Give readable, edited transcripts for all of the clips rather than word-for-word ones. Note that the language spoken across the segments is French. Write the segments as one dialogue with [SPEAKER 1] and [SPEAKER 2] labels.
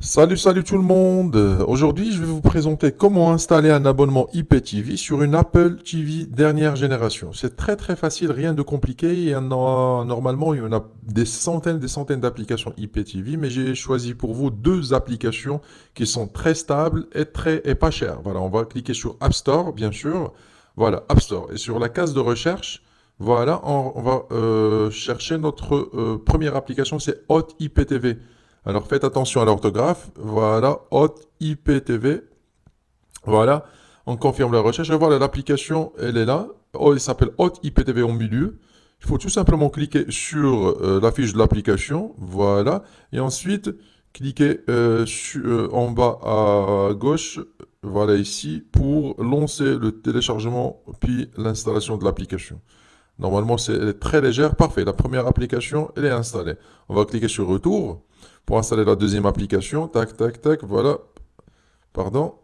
[SPEAKER 1] Salut tout le monde. Aujourd'hui, je vais vous présenter comment installer un abonnement IPTV sur une Apple TV dernière génération. C'est très facile, rien de compliqué. Normalement, il y en a des centaines d'applications IPTV, mais j'ai choisi pour vous deux applications qui sont très stables et pas chères. Voilà, on va cliquer sur App Store, bien sûr. Voilà, App Store. Et sur la case de recherche, voilà, on va chercher notre première application, c'est Hot IPTV. Alors faites attention à l'orthographe. Voilà, Hot IPTV. Voilà, on confirme la recherche. Et voilà, l'application, elle est là. Oh, elle s'appelle Hot IPTV au milieu. Il faut tout simplement cliquer sur la fiche de l'application. Voilà. Et ensuite, cliquez en bas à gauche. Voilà ici pour lancer le téléchargement puis l'installation de l'application. Normalement, elle est très légère. Parfait. La première application, elle est installée. On va cliquer sur Retour pour installer la deuxième application. Tac. Voilà. Pardon.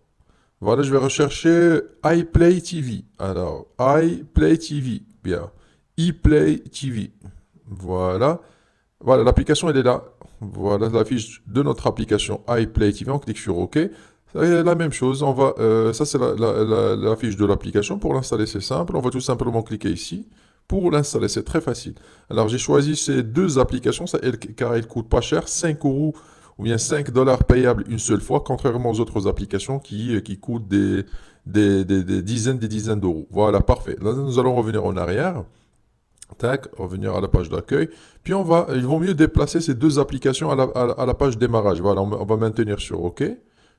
[SPEAKER 1] Voilà, je vais rechercher iPlay TV. Alors, iPlay TV. Bien. iPlay TV. Voilà. Voilà, l'application, elle est là. Voilà la fiche de notre application iPlay TV. On clique sur OK. C'est la même chose. Ça, c'est la fiche de l'application. Pour l'installer, c'est simple. On va tout simplement cliquer ici. Pour l'installer, c'est très facile. Alors, j'ai choisi ces deux applications car elles ne coûtent pas cher, 5 euros ou bien 5 dollars payables une seule fois, contrairement aux autres applications qui coûtent des dizaines d'euros. Voilà, parfait. Là, nous allons revenir en arrière. Tac, revenir à la page d'accueil. Puis il vaut mieux déplacer ces deux applications à la page démarrage. Voilà, on va maintenir sur OK.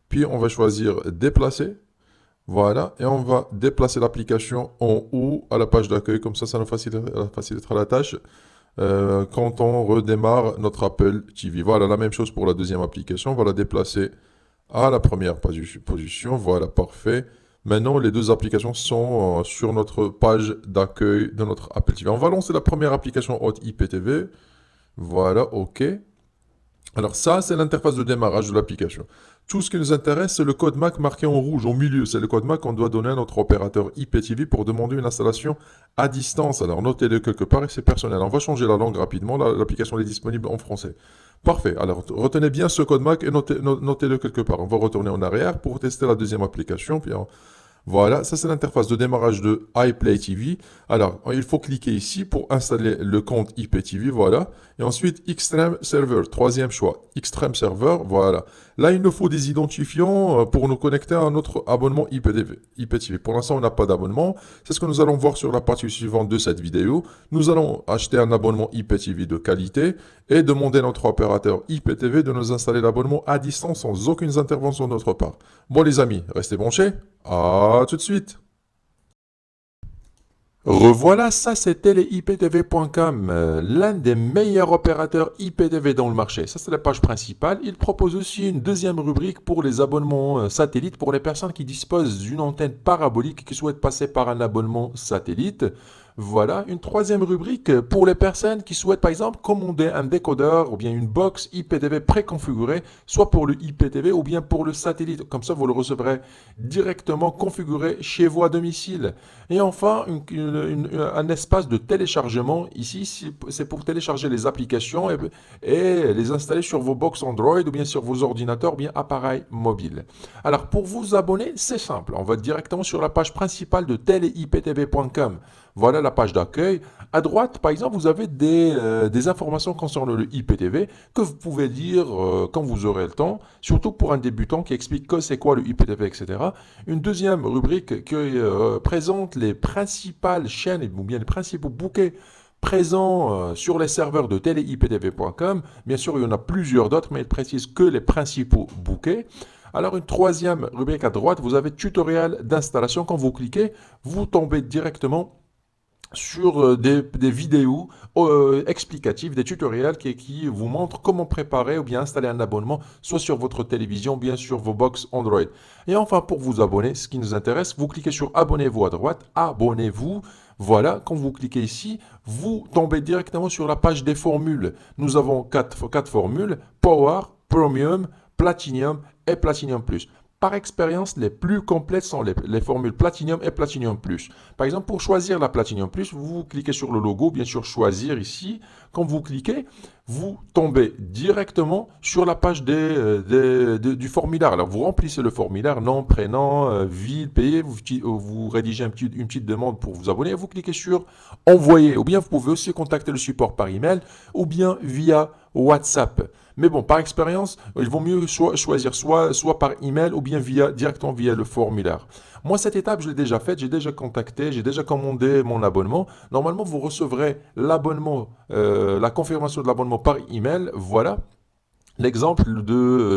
[SPEAKER 1] Puis on va choisir déplacer. Voilà, et on va déplacer l'application en haut à la page d'accueil, comme ça nous facilitera la tâche quand on redémarre notre Apple TV. Voilà, la même chose pour la deuxième application, on va la déplacer à la première position, voilà, parfait. Maintenant, les deux applications sont sur notre page d'accueil de notre Apple TV. On va lancer la première application Hot IPTV, voilà, OK. Alors ça, c'est l'interface de démarrage de l'application. Tout ce qui nous intéresse, c'est le code MAC marqué en rouge au milieu. C'est le code MAC qu'on doit donner à notre opérateur IPTV pour demander une installation à distance. Alors notez-le quelque part et c'est personnel. On va changer la langue rapidement. L'application est disponible en français. Parfait. Alors retenez bien ce code MAC et notez-le quelque part. On va retourner en arrière pour tester la deuxième application. Voilà, ça c'est l'interface de démarrage de iPlay TV. Alors, il faut cliquer ici pour installer le compte IPTV, voilà. Et ensuite, Extreme Server, troisième choix. Extreme Server, voilà. Là, il nous faut des identifiants pour nous connecter à notre abonnement IPTV. Pour l'instant, on n'a pas d'abonnement. C'est ce que nous allons voir sur la partie suivante de cette vidéo. Nous allons acheter un abonnement IPTV de qualité et demander à notre opérateur IPTV de nous installer l'abonnement à distance sans aucune intervention de notre part. Bon les amis, restez branchés. À tout de suite. Revoilà, ça c'était les IPTV.com, l'un des meilleurs opérateurs IPTV dans le marché. Ça c'est la page principale. Il propose aussi une deuxième rubrique pour les abonnements satellites pour les personnes qui disposent d'une antenne parabolique et qui souhaitent passer par un abonnement satellite. Voilà, une troisième rubrique pour les personnes qui souhaitent par exemple commander un décodeur ou bien une box IPTV préconfigurée, soit pour le IPTV ou bien pour le satellite. Comme ça, vous le recevrez directement configuré chez vous à domicile. Et enfin, un espace de téléchargement. Ici, c'est pour télécharger les applications et les installer sur vos box Android ou bien sur vos ordinateurs ou bien appareils mobiles. Alors, pour vous abonner, c'est simple. On va directement sur la page principale de teleiptv.com. Voilà la page d'accueil. À droite, par exemple, vous avez des informations concernant le IPTV que vous pouvez lire quand vous aurez le temps, surtout pour un débutant qui explique que c'est quoi le IPTV, etc. Une deuxième rubrique qui présente les principales chaînes ou bien les principaux bouquets présents sur les serveurs de teleiptv.com. Bien sûr, il y en a plusieurs d'autres, mais il précise que les principaux bouquets. Alors, une troisième rubrique à droite, vous avez tutoriel d'installation. Quand vous cliquez, vous tombez directement sur des vidéos explicatives, des tutoriels qui vous montrent comment préparer ou bien installer un abonnement, soit sur votre télévision, bien sur vos box Android. Et enfin, pour vous abonner, ce qui nous intéresse, vous cliquez sur Abonnez-vous à droite, Abonnez-vous. Voilà, quand vous cliquez ici, vous tombez directement sur la page des formules. Nous avons quatre formules, Power, Premium, Platinum et Platinum Plus. par expérience, les plus complètes sont les formules Platinum et Platinum Plus. Par exemple, pour choisir la Platinum Plus, vous cliquez sur le logo, bien sûr, choisir ici. Quand vous cliquez, vous tombez directement sur la page du formulaire. Alors, vous remplissez le formulaire, nom, prénom, ville, pays, vous rédigez une petite demande pour vous abonner, vous cliquez sur envoyer. Ou bien, vous pouvez aussi contacter le support par email ou bien via WhatsApp. Mais bon, par expérience, il vaut mieux choisir soit par email ou bien directement via le formulaire. Moi, cette étape, je l'ai déjà faite, j'ai déjà contacté, j'ai déjà commandé mon abonnement. Normalement, vous recevrez l'abonnement, la confirmation de l'abonnement par email. Voilà. L'exemple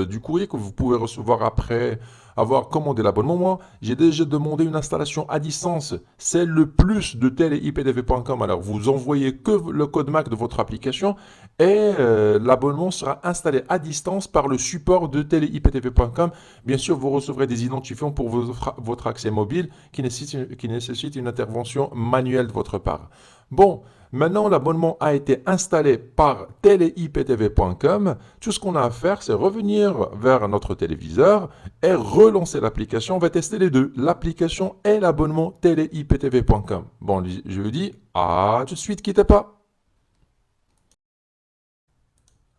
[SPEAKER 1] du courrier que vous pouvez recevoir après avoir commandé l'abonnement. Moi, j'ai déjà demandé une installation à distance. C'est le plus de teleiptv.com. Alors, vous envoyez que le code MAC de votre application et l'abonnement sera installé à distance par le support de teleiptv.com. Bien sûr, vous recevrez des identifiants pour votre accès mobile qui nécessite une intervention manuelle de votre part. Bon, maintenant l'abonnement a été installé par teleiptv.com. Tout ce qu'on a à faire, c'est revenir vers notre téléviseur et relancer l'application. On va tester les deux, l'application et l'abonnement teleiptv.com. Bon, je vous dis, à tout de suite, quittez pas.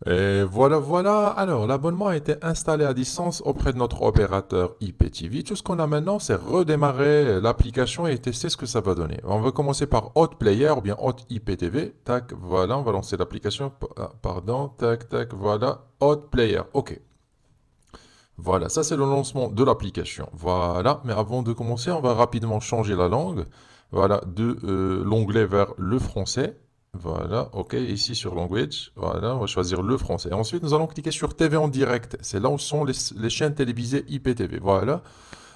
[SPEAKER 1] Et voilà, voilà. Alors, l'abonnement a été installé à distance auprès de notre opérateur IPTV. Tout ce qu'on a maintenant, c'est redémarrer l'application et tester ce que ça va donner. On va commencer par Hot Player ou bien Hot IPTV. Tac, voilà, on va lancer l'application. Pardon, tac, tac, voilà. Hot Player, OK. Voilà, ça c'est le lancement de l'application. Voilà, mais avant de commencer, on va rapidement changer la langue. Voilà, de l'onglet vers le français. Voilà, OK, ici sur Language, voilà, on va choisir le français. Ensuite, nous allons cliquer sur TV en direct. C'est là où sont les chaînes télévisées IPTV. Voilà.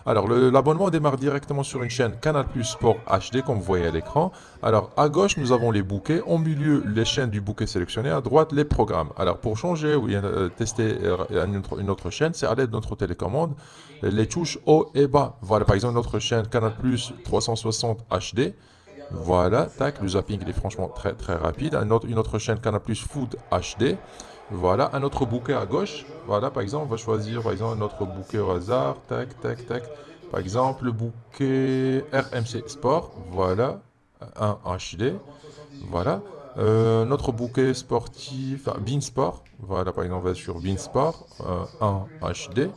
[SPEAKER 1] Alors, l'abonnement démarre directement sur une chaîne Canal Plus Sport HD, comme vous voyez à l'écran. Alors, à gauche, nous avons les bouquets. Au milieu, les chaînes du bouquet sélectionné. À droite, les programmes. Alors, pour changer ou bien tester une autre chaîne, c'est à l'aide de notre télécommande. Les touches haut et bas. Voilà, par exemple, notre chaîne Canal Plus 360 HD. Voilà, tac, le zapping il est franchement très très rapide. Une autre chaîne Canal Plus Food HD. Voilà, un autre bouquet à gauche. Voilà, par exemple, on va choisir par exemple un autre bouquet au hasard. Tac, tac, tac. Par exemple, le bouquet RMC Sport. Voilà, un HD. Voilà. Notre bouquet sportif, Bean Sport. Voilà, par exemple, on va sur Bean Sport, un HD.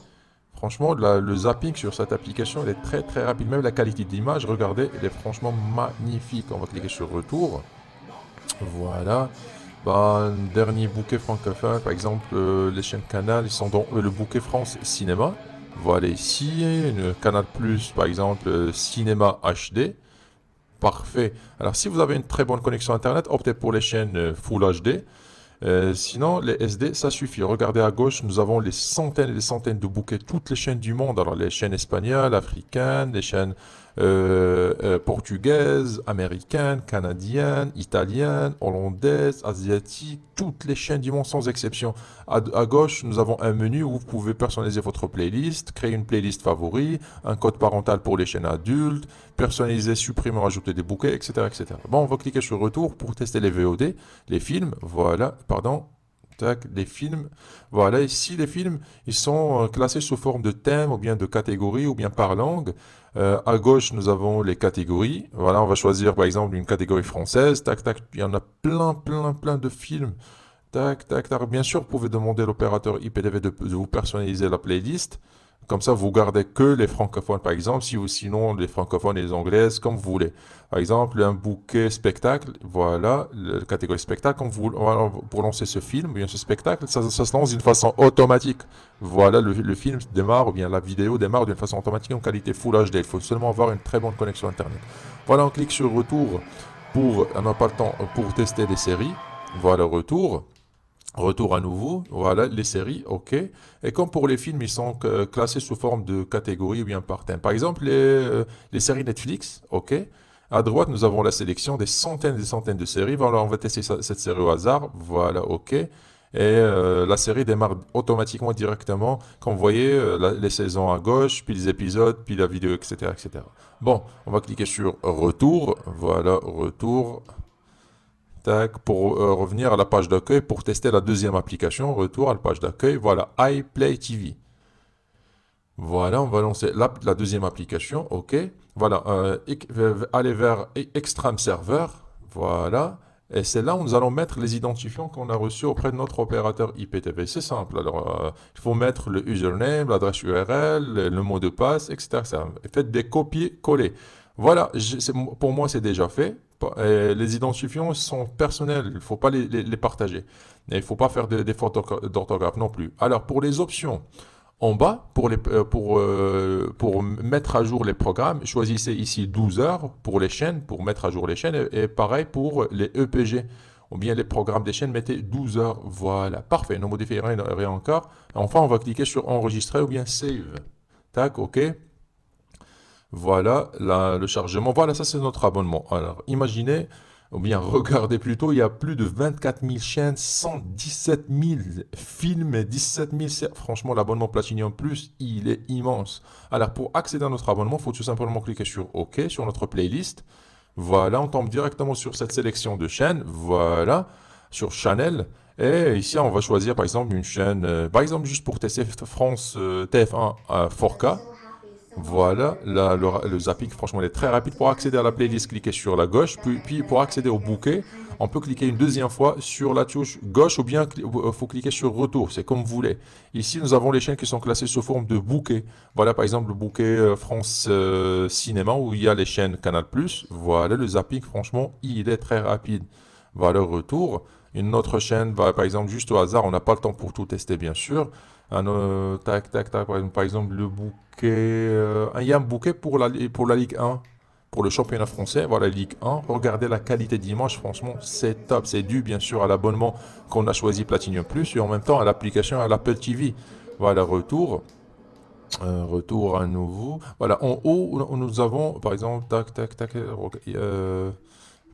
[SPEAKER 1] Franchement, le zapping sur cette application, elle est très très rapide. Même la qualité d'image, regardez, elle est franchement magnifique. On va cliquer sur Retour. Voilà. Bah, un dernier bouquet francophone, par exemple, les chaînes Canal, ils sont dans le bouquet France Cinéma. Voilà ici, Canal Plus, par exemple, Cinéma HD. Parfait. Alors, si vous avez une très bonne connexion Internet, optez pour les chaînes Full HD. Sinon, les SD, ça suffit. Regardez à gauche, nous avons les centaines et des centaines de bouquets, toutes les chaînes du monde. Alors, les chaînes espagnoles, africaines, les chaînes portugaises, américaines, canadiennes, italiennes, hollandaises, asiatiques, toutes les chaînes du monde sans exception. À gauche, nous avons un menu où vous pouvez personnaliser votre playlist, créer une playlist favori, un code parental pour les chaînes adultes, personnaliser, supprimer, rajouter des bouquets, etc., etc. Bon, on va cliquer sur Retour pour tester les VOD, les films. Voilà, pardon. Tac, les films. Voilà, ici, les films, ils sont classés sous forme de thème ou bien de catégorie ou bien par langue. À gauche, nous avons les catégories. Voilà, on va choisir par exemple une catégorie française. Tac, tac, il y en a plein, plein, plein de films. Tac, tac, tac. Bien sûr, vous pouvez demander à l'opérateur IPTV de vous personnaliser la playlist. Comme ça, vous gardez que les francophones, par exemple, si ou sinon les francophones et les anglaises, comme vous voulez. Par exemple, un bouquet spectacle, voilà, la catégorie spectacle, voilà, pour lancer ce film, ou bien ce spectacle, ça se lance d'une façon automatique. Voilà, le film démarre, ou bien la vidéo démarre d'une façon automatique en qualité Full HD. Il faut seulement avoir une très bonne connexion Internet. Voilà, on clique sur Retour on n'a pas le temps pour tester les séries. Voilà, Retour. Retour à nouveau, voilà, les séries, ok. Et comme pour les films, ils sont classés sous forme de catégorie ou bien par thème. Par exemple, les séries Netflix, ok. À droite, nous avons la sélection des centaines de séries. Voilà, on va tester cette série au hasard. Voilà, ok. Et la série démarre automatiquement directement. Comme vous voyez, les saisons à gauche, puis les épisodes, puis la vidéo, etc., etc. Bon, on va cliquer sur Retour. Voilà, Retour. Tac, pour revenir à la page d'accueil, pour tester la deuxième application, retour à la page d'accueil, voilà, iPlay TV. Voilà, on va lancer la deuxième application. OK. Voilà, aller vers Extreme Server. Voilà. Et c'est là où nous allons mettre les identifiants qu'on a reçus auprès de notre opérateur IPTV. C'est simple. Alors, il faut mettre le username, l'adresse URL, le mot de passe, etc. Faites des copier-coller. Voilà, pour moi, c'est déjà fait. Et les identifiants sont personnels. Il ne faut pas les partager. Et il ne faut pas faire des fautes d'orthographe non plus. Alors, pour les options. En bas, pour mettre à jour les programmes, choisissez ici 12 heures pour les chaînes, pour mettre à jour les chaînes, et pareil pour les EPG, ou bien les programmes des chaînes, mettez 12 heures, voilà, parfait, ne modifiez rien encore. Enfin, on va cliquer sur enregistrer ou bien save. Tac, ok. Voilà le chargement. Voilà, ça c'est notre abonnement. Alors, imaginez, ou bien regardez plutôt, il y a plus de 24 000 chaînes, 117 000 films et 17 000 franchement, l'abonnement Platinum Plus, il est immense. Alors, pour accéder à notre abonnement, il faut tout simplement cliquer sur OK, sur notre playlist. Voilà, on tombe directement sur cette sélection de chaînes. Voilà, sur Channel. Et ici, on va choisir par exemple une chaîne, par exemple juste pour tester France TF1 à 4K. Voilà, le zapping, franchement, il est très rapide. Pour accéder à la playlist, cliquez sur la gauche. Puis pour accéder au bouquet, on peut cliquer une deuxième fois sur la touche gauche ou bien il faut cliquer sur retour. C'est comme vous voulez. Ici, nous avons les chaînes qui sont classées sous forme de bouquet. Voilà, par exemple, le bouquet France Cinéma où il y a les chaînes Canal+. Voilà, le zapping, franchement, il est très rapide. Voilà, retour. Une autre chaîne, par exemple, juste au hasard, on n'a pas le temps pour tout tester, bien sûr. Tac, tac, tac, par exemple, le bouquet. Il y a un bouquet pour la Ligue 1, pour le championnat français. Voilà, Ligue 1. Regardez la qualité d'image, franchement, c'est top. C'est dû, bien sûr, à l'abonnement qu'on a choisi Platinum Plus et en même temps à l'application, à l'Apple TV. Voilà, retour. Retour à nouveau. Voilà, en haut, nous avons, par exemple, tac, tac, tac,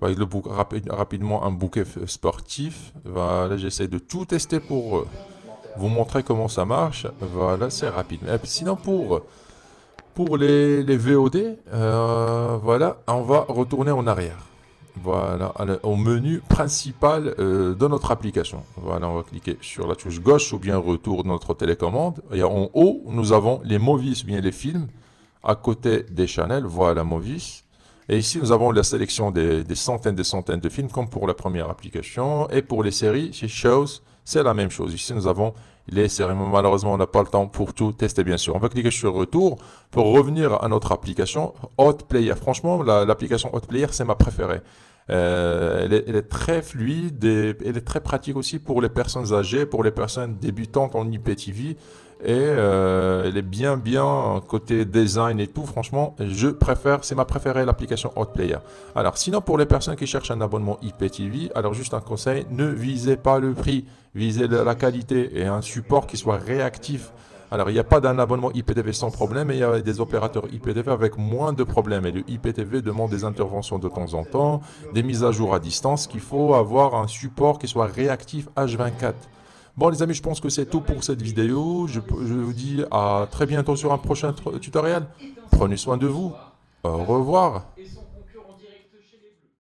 [SPEAKER 1] rapidement un bouquet sportif. Voilà, j'essaie de tout tester pour vous montrer comment ça marche. Voilà, c'est rapide. Et puis sinon, pour les VOD, voilà, on va retourner en arrière. Voilà, au menu principal de notre application. Voilà, on va cliquer sur la touche gauche ou bien retour de notre télécommande. Et en haut, nous avons les movies, bien les films. À côté des channels, voilà movies. Et ici, nous avons la sélection des centaines de films, comme pour la première application. Et pour les séries, chez Shows, c'est la même chose. Ici, nous avons les séries. Malheureusement, on n'a pas le temps pour tout tester, bien sûr. On va cliquer sur Retour pour revenir à notre application Hot Player. Franchement, l'application Hot Player, c'est ma préférée. Elle est très fluide et elle est très pratique aussi pour les personnes âgées, pour les personnes débutantes en IPTV. Et elle est bien côté design et tout. Franchement, c'est ma préférée l'application Hotplayer. Alors, sinon pour les personnes qui cherchent un abonnement IPTV, alors juste un conseil, ne visez pas le prix, visez la qualité et un support qui soit réactif. Alors, il n'y a pas d'un abonnement IPTV sans problème, mais il y a des opérateurs IPTV avec moins de problèmes. Et le IPTV demande des interventions de temps en temps, des mises à jour à distance, qu'il faut avoir un support qui soit réactif H24. Bon les amis, je pense que c'est tout pour cette vidéo. Je vous dis à très bientôt sur un prochain tutoriel. Prenez soin de vous. Au revoir.